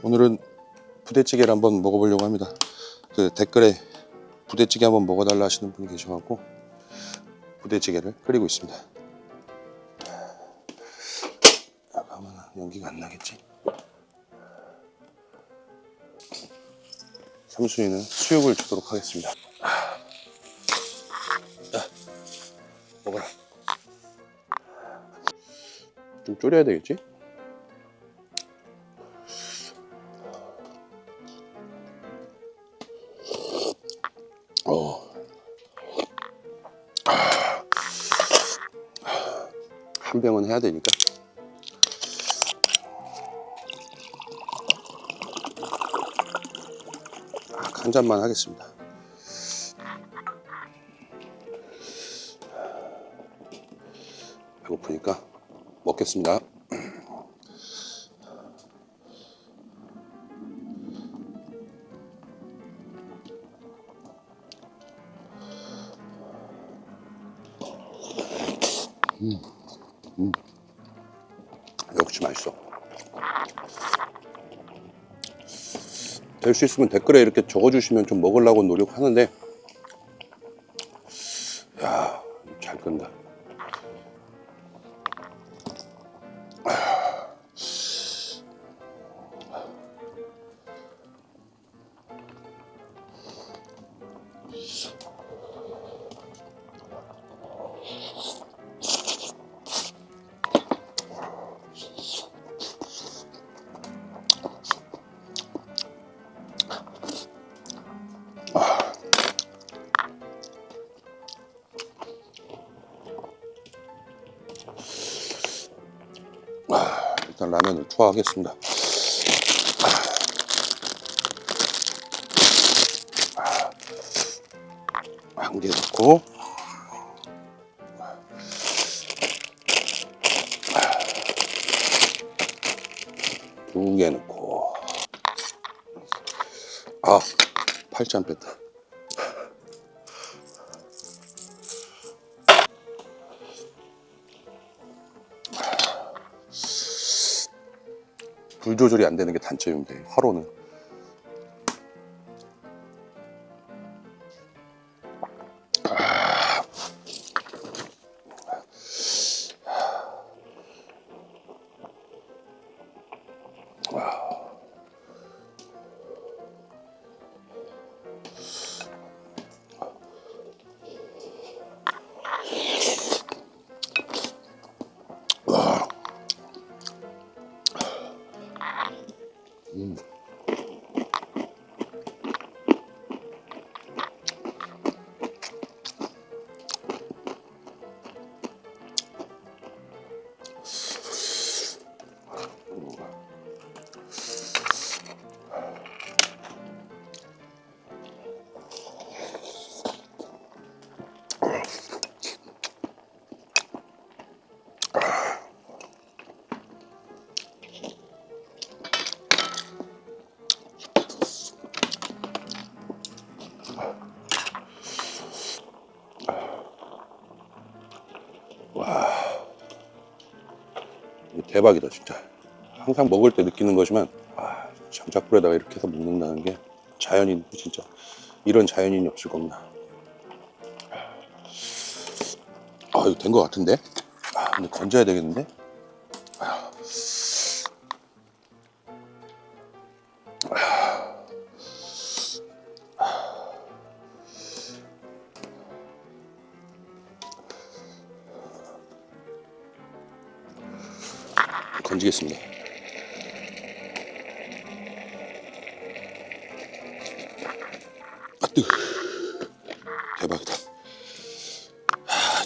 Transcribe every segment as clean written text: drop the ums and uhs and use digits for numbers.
오늘은 부대찌개를 한번 먹어보려고 합니다. 그 댓글에 부대찌개 한번 먹어달라 하시는 분이 계셔갖고 부대찌개를 끓이고 있습니다. 아마 연기가 안 나겠지? 삼순이는 수육을 주도록 하겠습니다. 먹어라. 좀 졸여야 되겠지? 한 병은 해야 되니까. 한 잔만 하겠습니다. 배고프니까 먹겠습니다. 역시 맛있어. 될 수 있으면 댓글에 이렇게 적어주시면 좀 먹으려고 노력하는데, 야, 잘 끈다. 일단 라면을 투하하겠습니다. 한 개 넣고, 두 개 넣고, 아, 팔짱 뺐다. 불 조절이 안 되는 게 단점인데, 화로는. 와, 대박이다 진짜. 항상 먹을 때 느끼는 거지만, 장작불에다가 이렇게 해서 먹는다는 게 자연인, 진짜 이런 자연인이 없을 겁니다. 이거 된 것 같은데? 근데 건져야 되겠는데? 건지겠습니다. 뜨. 대박이다.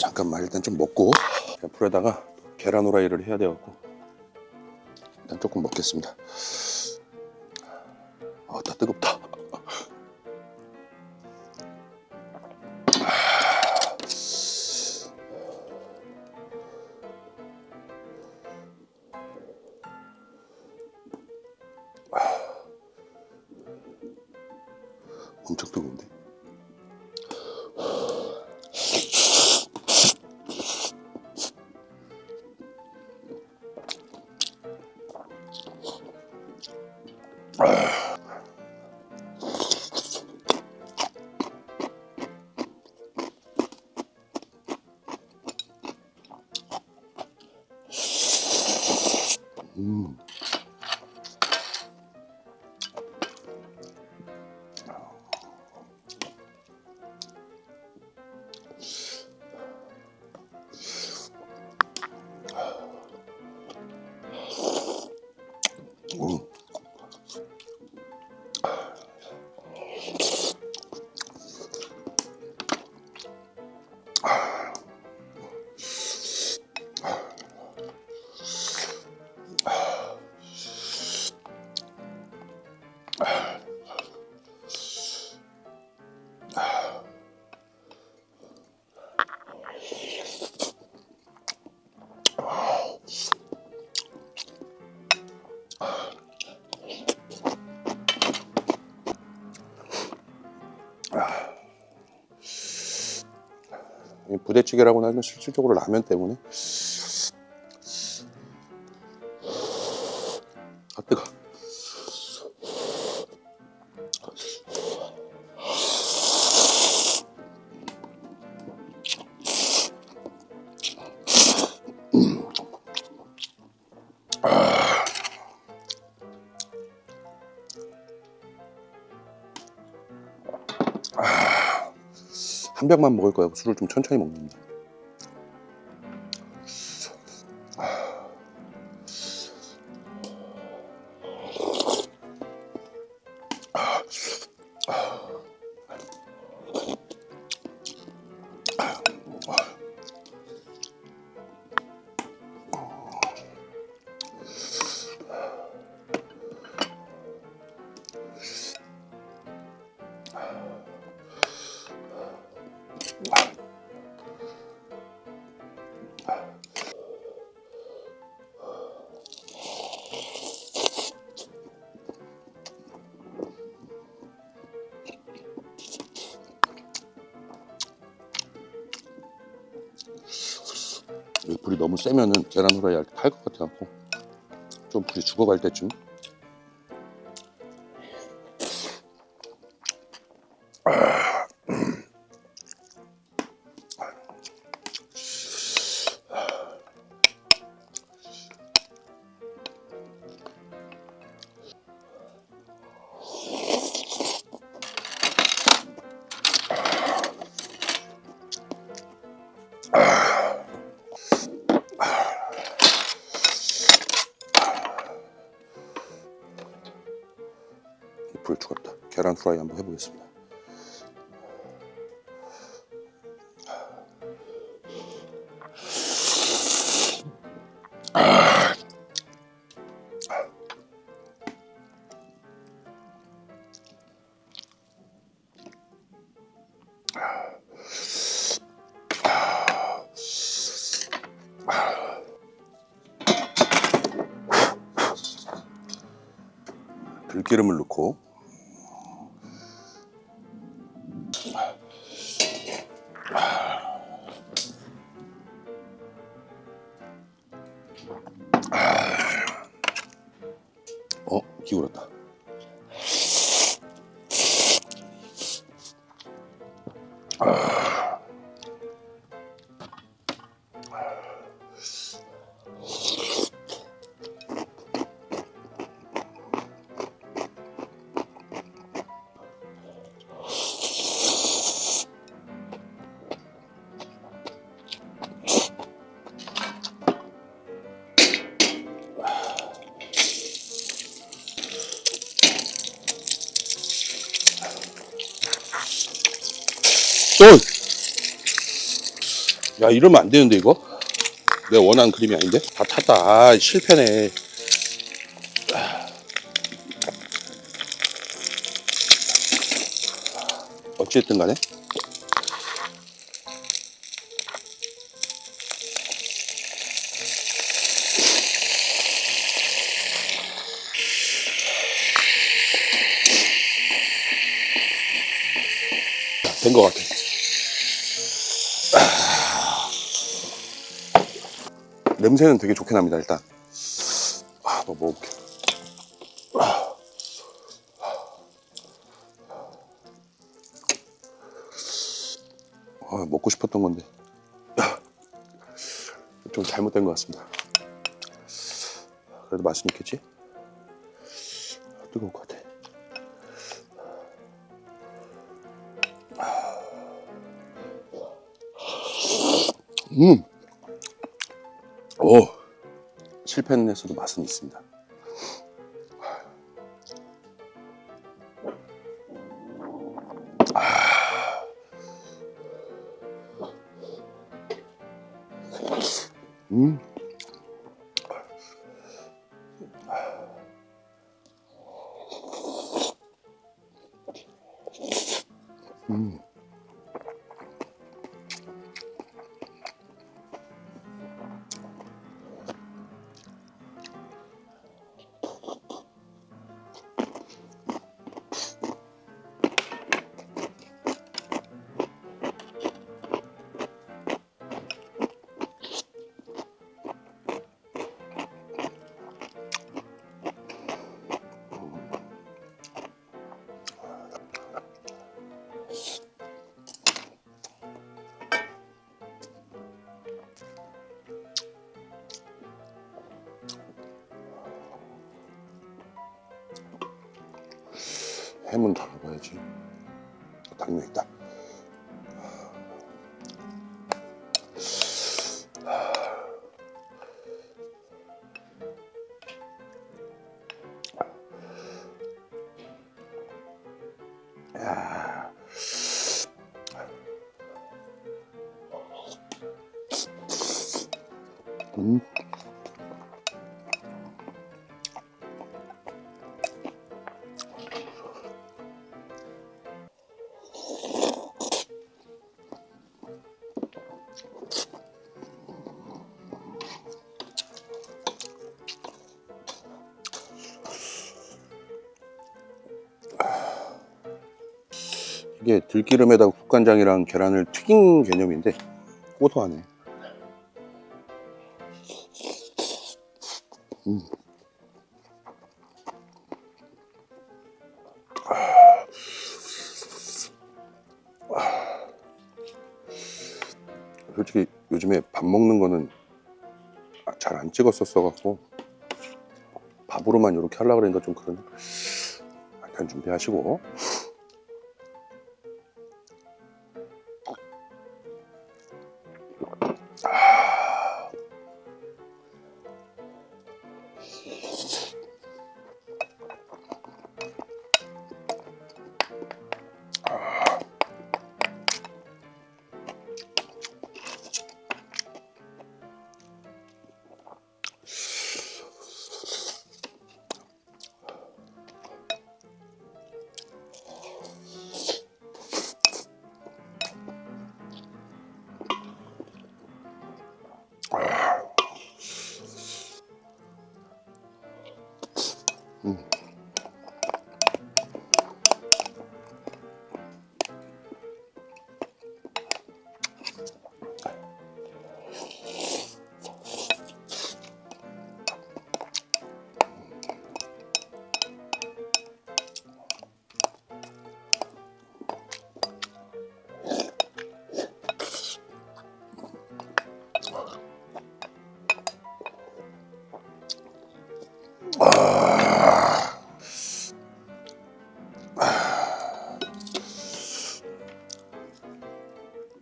잠깐만 일단 좀 먹고, 불에다가 계란 후라이를 해야 돼갖고 일단 조금 먹겠습니다. 다 뜨겁다. 엄청 뜨거운데? 음. 이 부대찌개라고 하면 실질적으로 라면 때문에. 아 뜨거. 한 병만 먹을 거야. 술을 좀 천천히 먹는다. 불이 너무 세면은 계란 후라이 할 때 탈 것 같아갖고 좀 불이 죽어갈 때쯤. 불 죽었다. 계란 후라이 한번 해보겠습니다. 들기름을 넣고 기울었다. 야 이러면 안 되는데 이거? 내가 원하는 그림이 아닌데? 다 탔다. 아 실패네. 어찌됐든 간에 된 것 같아. 냄새는 되게 좋게 납니다. 일단 뭐 먹어볼게. 먹고 싶었던 건데 좀 잘못된 것 같습니다. 그래도 맛은 있겠지? 뜨거울 것 같아. 오, 실패는 했어도 맛은 있습니다. 음. 햄은 다 먹어야지. 당면 있다. 야. 이게 들기름에다가 국간장이랑 계란을 튀긴 개념인데 고소하네. 솔직히 요즘에 밥 먹는 거는 잘 안 찍었었어 갖고 밥으로만 이렇게 하려고 그러니까 좀 그러네. 일단 준비하시고.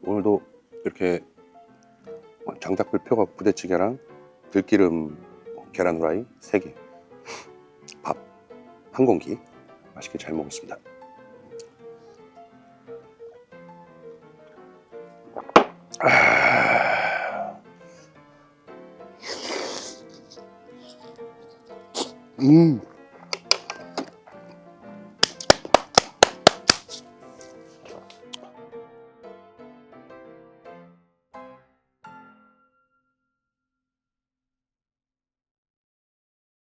오늘도 이렇게 장닭불표가 부대찌개랑 들기름 계란 후라이 3개, 밥 한 공기 맛있게 잘 먹었습니다.